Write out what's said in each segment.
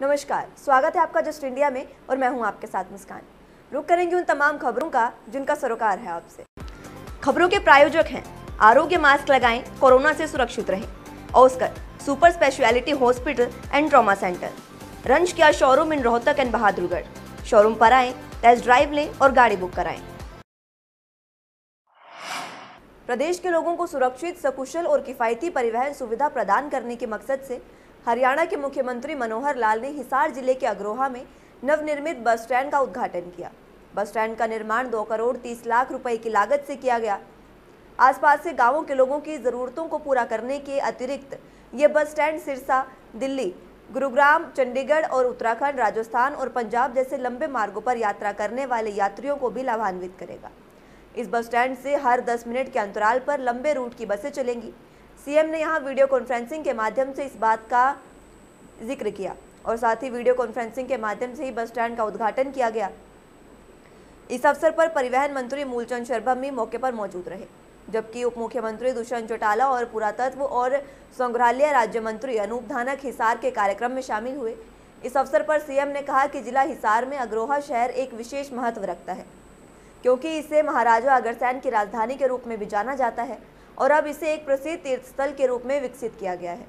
नमस्कार, स्वागत है आपका जस्ट इंडिया में और मैं हूं आपके साथ मुस्कान। रुक करेंगे उन तमाम खबरों का जिनका सरोकार है आपसे। खबरों के प्रायोजक हैं आरोग्य मास्क लगाएं, कोरोना से सुरक्षित रहें। Oscar super speciality hospital and trauma centre, रंज किया showroom in Rohtak and Bahadurgarh. Showroom पर आएं, टेस्ट ड्राइव लें और गाड़ी बुक कराएं। प्रदेश के लोगों को सुरक्षित, सकुशल और किफायती परिवहन सुविधा प्रदान करने के मकसद से हरियाणा के मुख्यमंत्री मनोहर लाल ने हिसार जिले के अग्रोहा में नवनिर्मित बस स्टैंड का उद्घाटन किया। बस स्टैंड का निर्माण 2 करोड़ 30 लाख रुपए की लागत से किया गया। आसपास से गांवों के लोगों की ज़रूरतों को पूरा करने के अतिरिक्त ये बस स्टैंड सिरसा, दिल्ली, गुरुग्राम, चंडीगढ़ और उत्तराखंड, राजस्थान और पंजाब जैसे लंबे मार्गों पर यात्रा करने वाले यात्रियों को भी लाभान्वित करेगा। इस बस स्टैंड से हर 10 मिनट के अंतराल पर लंबे रूट की बसें चलेंगी। सीएम ने यहां वीडियो कॉन्फ्रेंसिंग के माध्यम से इस बात का जिक्र किया और साथ ही वीडियो कॉन्फ्रेंसिंग के माध्यम से ही बस स्टैंड का उद्घाटन किया गया। इस अवसर पर परिवहन मंत्री मूलचंद शर्मा भी मौके पर मौजूद रहे, जबकि उप मुख्यमंत्री दुष्यंत चौटाला और पुरातत्व और संग्रहालय राज्य मंत्री अनूप धानक हिसार के कार्यक्रम में शामिल हुए। इस अवसर पर सीएम ने कहा कि जिला हिसार में अग्रोहा शहर एक विशेष महत्व रखता है, क्योंकि इसे महाराजा अग्रसेन की राजधानी के रूप में भी जाना जाता है और अब इसे एक प्रसिद्ध तीर्थस्थल के रूप में विकसित किया गया है।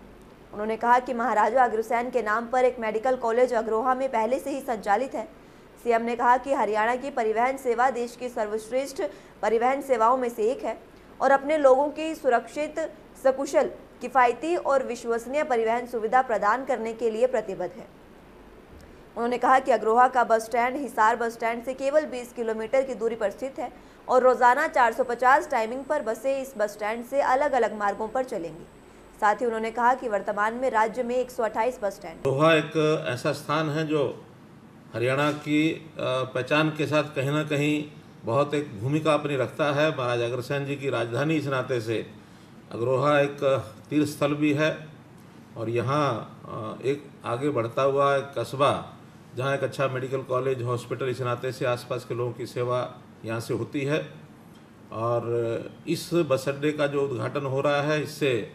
उन्होंने कहा कि महाराजा अग्रसेन के नाम पर एक मेडिकल कॉलेज अग्रोहा में पहले से ही संचालित है। सीएम ने कहा कि हरियाणा की परिवहन सेवा देश की सर्वश्रेष्ठ परिवहन सेवाओं में से एक है और अपने लोगों की सुरक्षित, सकुशल, किफ़ायती और विश्वसनीय परिवहन सुविधा प्रदान करने के लिए प्रतिबद्ध है। उन्होंने कहा कि अग्रोहा का bus stand Hisar bus stand से केवल 20 किलोमीटर की दूरी पर स्थित है और रोजाना 450 टाइमिंग पर बसें इस बस स्टैंड से अलग अलग मार्गों पर चलेंगी। साथ ही उन्होंने कहा कि वर्तमान में राज्य में 128 बस स्टैंड। अग्रोहा एक ऐसा स्थान है जो हरियाणा की पहचान के साथ कहीं ना कहीं बहुत एक भूमिका अपनी रखता है। महाराजा अग्रसेन जी की राजधानी इस नाते से अग्रोहा एक तीर्थ स्थल भी है और यहाँ एक आगे बढ़ता हुआ एक कस्बा, जहाँ एक अच्छा मेडिकल कॉलेज, हॉस्पिटल इस नाते से आसपास के लोगों की सेवा यहाँ से होती है। और इस बस अड्डे का जो उद्घाटन हो रहा है, इससे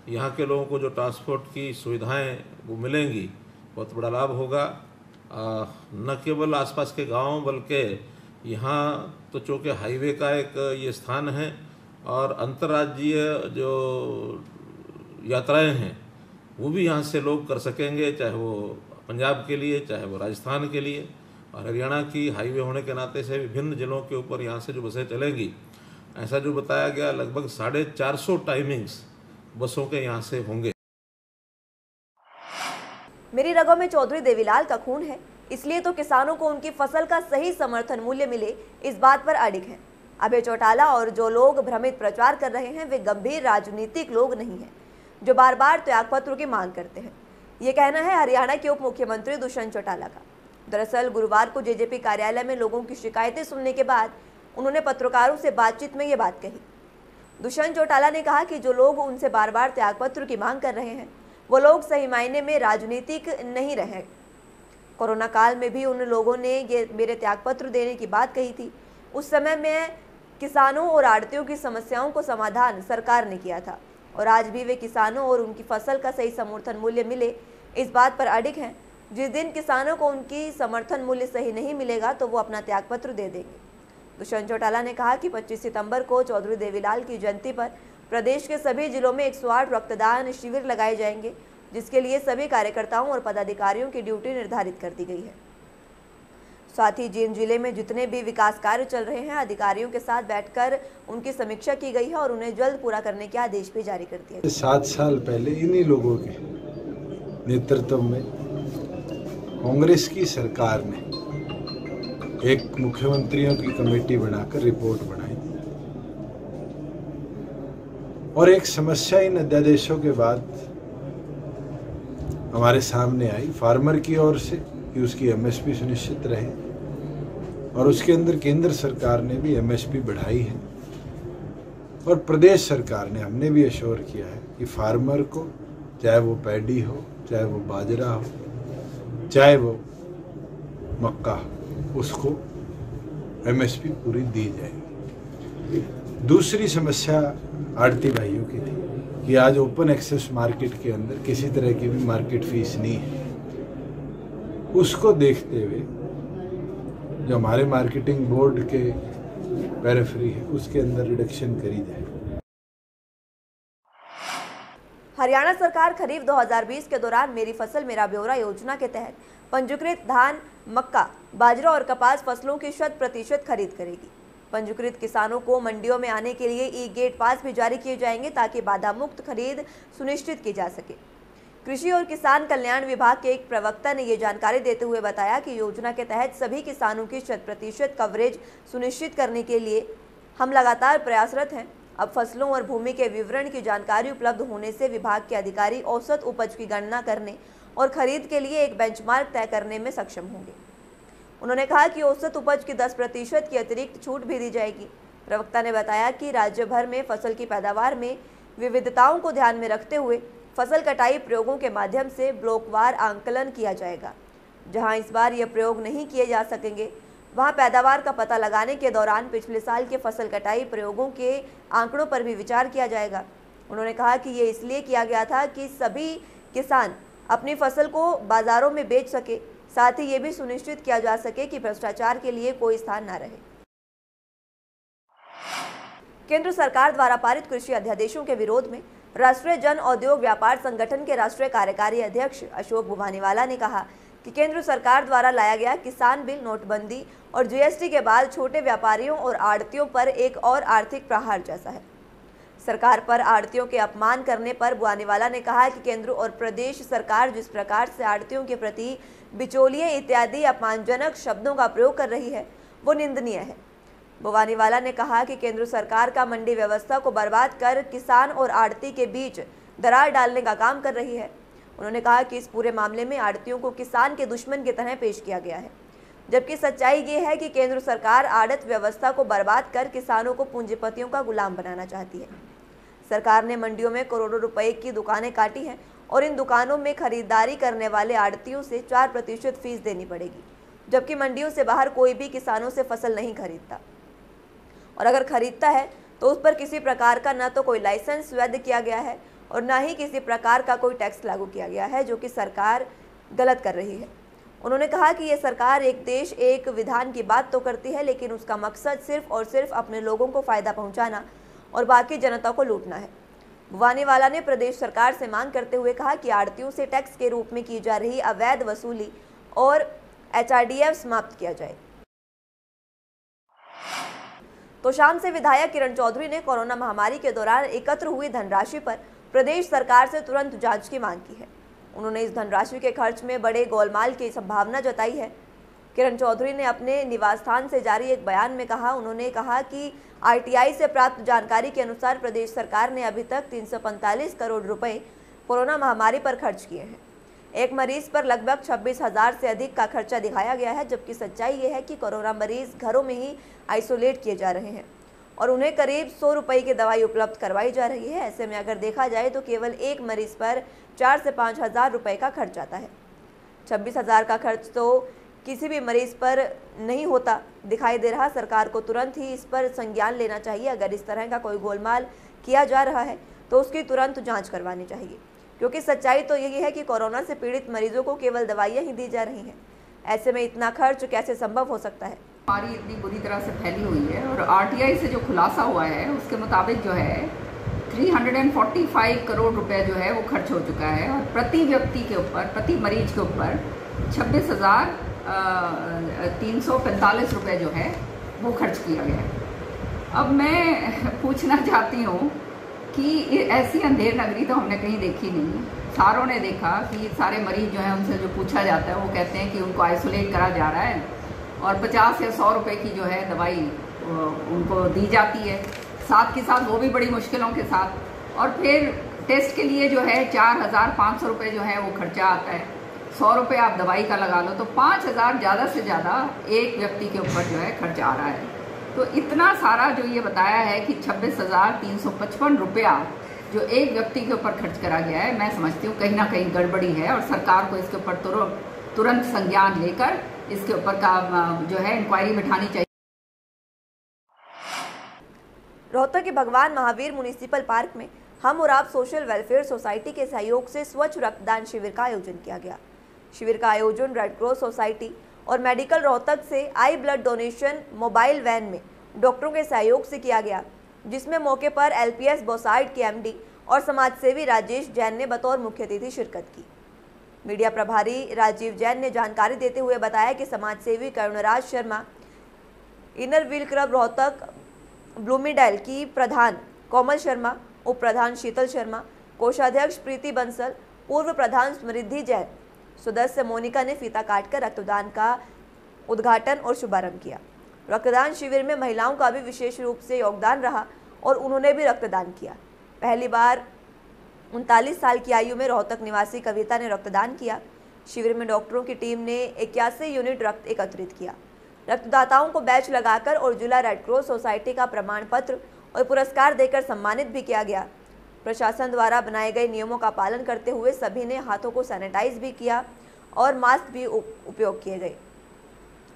यहाँ के लोगों को जो ट्रांसपोर्ट की सुविधाएं वो मिलेंगी, बहुत बड़ा लाभ होगा। न केवल आसपास के गांव बल्कि यहाँ तो चूँकि हाईवे का एक ये स्थान है और अंतर्राज्यीय जो यात्राएं हैं वो भी यहाँ से लोग कर सकेंगे, चाहे वो पंजाब के लिए, चाहे वो राजस्थान के लिए। और हरियाणा की हाईवे होने के नाते से विभिन्न जिलों के ऊपर यहाँ से जो बसें चलेंगी, ऐसा जो बताया गया लगभग 450 टाइमिंग्स बसों के यहाँ से होंगे। मेरी रगों में चौधरी देवीलाल का खून है, इसलिए तो किसानों को उनकी फसल का सही समर्थन मूल्य मिले, इस बात पर अडिग हैं अभय चौटाला। और जो लोग भ्रमित प्रचार कर रहे हैं वे गंभीर राजनीतिक लोग नहीं हैं जो बार बार त्यागपत्र की मांग करते हैं। ये कहना है हरियाणा के उप मुख्यमंत्री दुष्यंत चौटाला का। दरअसल गुरुवार को जेजेपी कार्यालय में लोगों की शिकायतें सुनने के बाद उन्होंने पत्रकारों से बातचीत में ये बात कही। दुष्यंत चौटाला ने कहा कि जो लोग उनसे बार बार त्यागपत्र की मांग कर रहे हैं वो लोग सही मायने में राजनीतिक नहीं रहे। कोरोना काल में भी उन लोगों ने ये मेरे त्यागपत्र देने की बात कही थी। उस समय में किसानों और आड़तियों की समस्याओं को समाधान सरकार ने किया था और आज भी वे किसानों और उनकी फसल का सही समर्थन मूल्य मिले, इस बात पर अडिग हैं। जिस दिन किसानों को उनकी समर्थन मूल्य सही नहीं मिलेगा तो वो अपना त्यागपत्र दे देंगे। दुष्यंत चौटाला ने कहा कि 25 सितंबर को चौधरी देवीलाल की जयंती पर प्रदेश के सभी जिलों में 108 रक्तदान शिविर लगाए जाएंगे, जिसके लिए सभी कार्यकर्ताओं और पदाधिकारियों की ड्यूटी निर्धारित कर दी गई है। साथ ही जिन जिले में जितने भी विकास कार्य चल रहे हैं, अधिकारियों के साथ बैठकर उनकी समीक्षा की गई है और उन्हें जल्द पूरा करने के आदेश भी जारी कर दिए। 7 साल पहले इन्हीं लोगों के नेतृत्व में कांग्रेस की सरकार ने एक मुख्यमंत्रियों की कमेटी बनाकर रिपोर्ट बनाई और एक समस्या इन अध्यादेशों के बाद हमारे सामने आई फार्मर की ओर से कि उसकी एमएसपी सुनिश्चित रहे और उसके अंदर केंद्र सरकार ने भी एमएसपी बढ़ाई है और प्रदेश सरकार ने, हमने भी एश्योर किया है कि फार्मर को, चाहे वो पैडी हो, चाहे वो बाजरा हो, चाहे वो मक्का हो, उसको एमएसपी पूरी दी जाएगी। दूसरी समस्या आड़ती भाइयों की थी कि आज ओपन एक्सेस मार्केट के अंदर किसी तरह की भी मार्केट फीस नहीं है उसको देखते हुए जो हमारे मार्केटिंग बोर्ड के पेरिफेरी है उसके अंदर रिडक्शन करी जाए। हरियाणा सरकार खरीफ 2020 के दौरान मेरी फसल मेरा ब्यौरा योजना के तहत पंजीकृत धान, मक्का, बाजरा और कपास फसलों की 100% खरीद करेगी। पंजीकृत किसानों को मंडियों में आने के लिए ई गेट पास भी जारी किए जाएंगे ताकि बाधा मुक्त खरीद सुनिश्चित की जा सके। कृषि और किसान कल्याण विभाग के एक प्रवक्ता ने ये जानकारी देते हुए बताया कि योजना के तहत सभी किसानों की 100% कवरेज सुनिश्चित करने के लिए हम लगातार प्रयासरत हैं। अब फसलों और भूमि के विवरण की जानकारी उपलब्ध होने से विभाग के अधिकारी औसत उपज की गणना करने और खरीद के लिए एक बेंचमार्क तय करने में सक्षम होंगे। उन्होंने कहा कि औसत उपज की 10% की अतिरिक्त छूट भी दी जाएगी। प्रवक्ता ने बताया कि राज्य भर में फसल की पैदावार में विविधताओं को ध्यान में रखते हुए फसल कटाई प्रयोगों के माध्यम से ब्लॉकवार आंकलन किया जाएगा। जहां इस बार ये प्रयोग नहीं किए जा सकेंगे, वहां पैदावार का पता लगाने के दौरान पिछले साल के फसल कटाई प्रयोगों के आंकड़ों पर भी विचार किया जाएगा। उन्होंने कहा कि ये इसलिए किया गया था कि सभी किसान अपनी फसल को बाजारों में बेच सके, साथ ही ये भी सुनिश्चित किया जा सके कि भ्रष्टाचार के लिए कोई स्थान न रहे। केंद्र सरकार द्वारा पारित कृषि अध्यादेशों के विरोध में राष्ट्रीय जन औद्योग व्यापार संगठन के राष्ट्रीय कार्यकारी अध्यक्ष अशोक भुवानीवाला ने कहा कि केंद्र सरकार द्वारा लाया गया किसान बिल, नोटबंदी और जीएसटी के बाद छोटे व्यापारियों और आड़तियों पर एक और आर्थिक प्रहार जैसा है। सरकार पर आड़तियों के अपमान करने पर भुवानीवाला ने कहा कि केंद्र और प्रदेश सरकार जिस प्रकार से आड़तियों के प्रति बिचौलिए इत्यादि अपमानजनक शब्दों का प्रयोग कर रही है वो निंदनीय है। भुवानीवाला ने कहा कि केंद्र सरकार का मंडी व्यवस्था को बर्बाद कर किसान और आड़ती के बीच दरार डालने का काम कर रही है। उन्होंने कहा कि इस पूरे मामले में आड़तियों को किसान के दुश्मन की तरह पेश किया गया है, जबकि सच्चाई ये है कि केंद्र सरकार आड़त व्यवस्था को बर्बाद कर किसानों को पूंजीपतियों का गुलाम बनाना चाहती है। सरकार ने मंडियों में करोड़ों रुपए की दुकानें काटी हैं और इन दुकानों में खरीदारी करने वाले आड़तियों से 4% फीस देनी पड़ेगी, जबकि मंडियों से बाहर कोई भी किसानों से फसल नहीं खरीदता, और अगर खरीदता है तो उस पर किसी प्रकार का न तो कोई लाइसेंस वैध किया गया है और न ही किसी प्रकार का कोई टैक्स लागू किया गया है, जो कि सरकार गलत कर रही है। उन्होंने कहा कि ये सरकार एक देश एक विधान की बात तो करती है, लेकिन उसका मकसद सिर्फ और सिर्फ अपने लोगों को फायदा पहुंचाना और बाकी जनता को लूटना है। भुवानीवाला ने प्रदेश सरकार से मांग करते हुए कहा कि आड़तियों से टैक्स के रूप में की जा रही अवैध वसूली और HRDF समाप्त किया जाए। तो शाम से विधायक किरण चौधरी ने कोरोना महामारी के दौरान एकत्र हुई धनराशि पर प्रदेश सरकार से तुरंत जांच की मांग की है। उन्होंने इस धनराशि के खर्च में बड़े गोलमाल की संभावना जताई है। किरण चौधरी ने अपने निवास स्थान से जारी एक बयान में कहा, उन्होंने कहा कि RTI से प्राप्त जानकारी के अनुसार प्रदेश सरकार ने अभी तक 345 करोड़ रुपए कोरोना महामारी पर खर्च किए हैं। एक मरीज पर लगभग 26,000 से अधिक का खर्चा दिखाया गया है, जबकि सच्चाई ये है कि कोरोना मरीज घरों में ही आइसोलेट किए जा रहे हैं और उन्हें करीब 100 रुपये की दवाई उपलब्ध करवाई जा रही है। ऐसे में अगर देखा जाए तो केवल एक मरीज पर 4 से 5,000 रुपये का खर्च आता है। 26,000 का खर्च तो किसी भी मरीज पर नहीं होता दिखाई दे रहा। सरकार को तुरंत ही इस पर संज्ञान लेना चाहिए। अगर इस तरह का कोई गोलमाल किया जा रहा है तो उसकी तुरंत जांच करवानी चाहिए, क्योंकि सच्चाई तो यही है कि कोरोना से पीड़ित मरीजों को केवल दवाइयाँ ही दी जा रही हैं। ऐसे में इतना खर्च कैसे संभव हो सकता है? बीमारी इतनी बुरी तरह से फैली हुई है और RTI से जो खुलासा हुआ है उसके मुताबिक जो है 345 करोड़ रुपए जो है वो खर्च हो चुका है और प्रति व्यक्ति के ऊपर, प्रति मरीज के ऊपर 26,345 रुपए जो है वो खर्च किया गया है। अब मैं पूछना चाहती हूँ कि ऐसी अंधेर नगरी तो हमने कहीं देखी नहीं। सारों ने देखा कि सारे मरीज जो है उनसे जो पूछा जाता है वो कहते हैं कि उनको आइसोलेट करा जा रहा है और 50 या 100 रुपए की जो है दवाई उनको दी जाती है, साथ के साथ वो भी बड़ी मुश्किलों के साथ, और फिर टेस्ट के लिए जो है 4,500 रुपये जो है वो खर्चा आता है। 100 रुपये आप दवाई का लगा लो तो 5,000 ज़्यादा से ज़्यादा एक व्यक्ति के ऊपर जो है खर्चा आ रहा है। तो इतना सारा जो ये बताया है कि 26,355 रुपया जो एक व्यक्ति के ऊपर खर्च करा गया है, मैं समझती हूँ कहीं ना कहीं गड़बड़ी है और सरकार को इसके ऊपर तुरंत संज्ञान लेकर इसके ऊपर का जो है इंक्वायरी बिठानी चाहिए। रोहतक के भगवान महावीर म्युनिसिपल पार्क में हम और आप सोशल वेलफेयर सोसाइटी के सहयोग से स्वच्छ रक्तदान शिविर का आयोजन किया गया। शिविर का आयोजन रेड क्रॉस सोसाइटी और मेडिकल रोहतक से आई ब्लड डोनेशन मोबाइल वैन में डॉक्टरों के सहयोग से किया गया, जिसमें मौके पर LPS बोसाइड के MD और समाजसेवी राजेश जैन ने बतौर मुख्य अतिथि शिरकत की। मीडिया प्रभारी राजीव जैन ने जानकारी देते हुए बताया कि समाजसेवी Karunraj Sharma, inner wheel club Rohtak Bloomdale की प्रधान कोमल शर्मा, उप प्रधान शीतल शर्मा, कोषाध्यक्ष प्रीति बंसल, पूर्व प्रधान समृद्धि जैन, सदस्य मोनिका ने फीता काटकर रक्तदान का उद्घाटन और शुभारंभ किया। रक्तदान शिविर में महिलाओं का भी विशेष रूप से योगदान रहा और उन्होंने भी रक्तदान किया। पहली बार 39 साल की आयु में रोहतक निवासी कविता ने रक्तदान किया। शिविर में डॉक्टरों की टीम ने 81 यूनिट रक्त एकत्रित किया। रक्तदाताओं को बैच लगाकर और जिला रेड क्रॉस सोसाइटी का प्रमाण पत्र और पुरस्कार देकर सम्मानित भी किया गया। प्रशासन द्वारा बनाए गए नियमों का पालन करते हुए सभी ने हाथों को सैनिटाइज भी किया और मास्क भी उपयोग किए गए।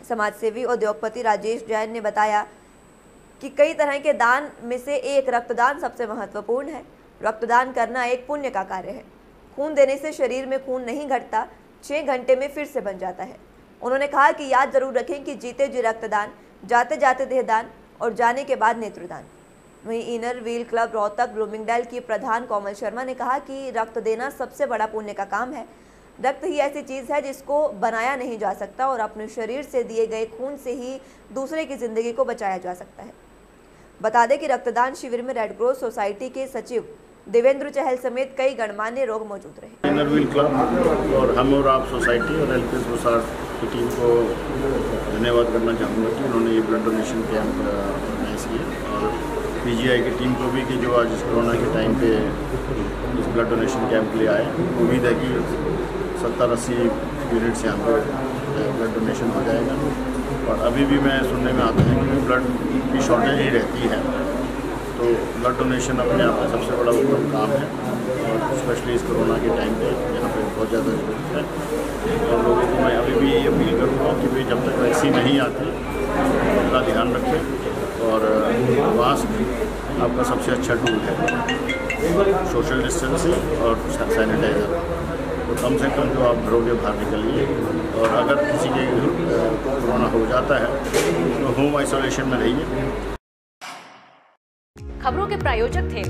समाजसेवी उद्योगपति राजेश जैन ने बताया कि कई तरह के दान में से एक रक्तदान सबसे महत्वपूर्ण है। रक्तदान करना एक पुण्य का कार्य है। खून देने से शरीर में खून नहीं घटता, 6 घंटे में फिर से बन जाता है। उन्होंने कहा कि याद जरूर रखें कि जीते जी रक्तदान, जाते जाते देहदान और जाने के बाद नेत्रदान। वहीं inner wheel club Rohtak Bloomingdale की प्रधान कोमल शर्मा ने कहा कि रक्त देना सबसे बड़ा पुण्य का काम है। रक्त ही ऐसी चीज़ है जिसको बनाया नहीं जा सकता और अपने शरीर से दिए गए खून से ही दूसरे की जिंदगी को बचाया जा सकता है। बता दें कि रक्तदान शिविर में रेड क्रॉस सोसाइटी के सचिव देवेंद्र चहल समेत कई गणमान्य लोग मौजूद रहे। इनर व्हील क्लब और हम और आप सोसाइटी और LPS बोसाइड की टीम को धन्यवाद करना चाहूँगा कि उन्होंने ये ब्लड डोनेशन कैंप ऑर्गेनाइज किया और PGI की टीम को भी कि जो आज इस कोरोना के टाइम पे इस ब्लड डोनेशन कैंप के लिए आए। उम्मीद है कि 70-80 यूनिट्स यहाँ पर ब्लड डोनेशन हो जाएगा और अभी भी मैं सुनने में आता है कि ब्लड की शॉर्टेज ही रहती है, तो ब्लड डोनेशन अपने आप में सबसे बड़ा उत्तम काम है और स्पेशली इस कोरोना के टाइम पे यहाँ पे बहुत ज़्यादा ज़रूरत है। और लोगों को मैं अभी भी ये अपील करूँगा कि भाई जब तक वैक्सीन नहीं आती अपना ध्यान रखें और मास्क आपका सबसे अच्छा टूल है, सोशल डिस्टेंसिंग और सैनिटाइज़र। तो कम से कम जो आप घरों के बाहर निकलिए और अगर किसी के कोरोना हो जाता है तो होम आइसोलेशन में रहिए। खबरों के प्रायोजक थे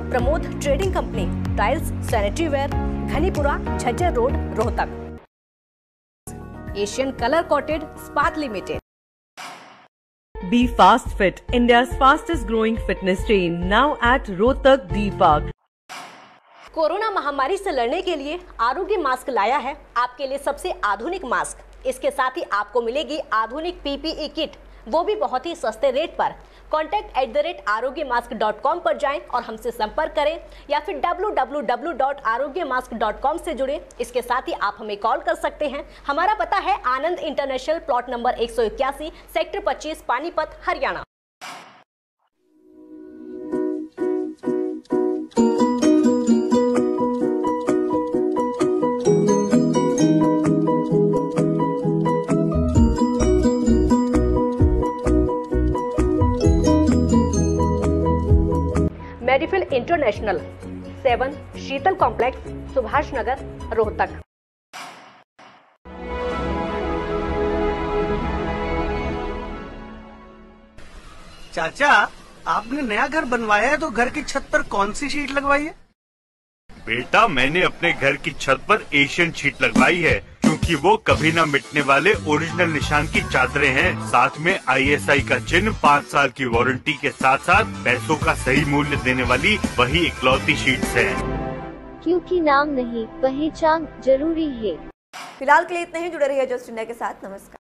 Pramod trading company, tiles, sanitary ware, Ghanipura, Jhajjar road, Rohtak. Asian colour coated Ispat limited. Be Fast Fit, India's fastest growing fitness chain, now at Rohtak D Park. Corona महामारी से लड़ने के लिए आरोग्य मास्क लाया है आपके लिए सबसे आधुनिक मास्क। इसके साथ ही आपको मिलेगी आधुनिक PPE किट, वो भी बहुत ही सस्ते रेट पर। contact@arogyamask.com पर जाएं और हमसे संपर्क करें या फिर www.arogyamask.com से जुड़ें। इसके साथ ही आप हमें कॉल कर सकते हैं। हमारा पता है Anand international, plot number 181, sector 25, Panipat, Haryana. Medifil international, 7 Sheetal complex, Subhash Nagar, Rohtak. चाचा, आपने नया घर बनवाया है तो घर की छत पर कौन सी शीट लगवाई है? बेटा, मैंने अपने घर की छत पर एशियन शीट लगवाई है क्योंकि वो कभी न मिटने वाले ओरिजिनल निशान की चादरें हैं। साथ में ISI का चिन्ह, 5 साल की वारंटी के साथ साथ पैसों का सही मूल्य देने वाली वही इकलौती शीट्स है। क्योंकि नाम नहीं, पहचान जरूरी है। फिलहाल के लिए इतने ही। जुड़े रहिए जस्ट इंडिया के साथ। नमस्कार।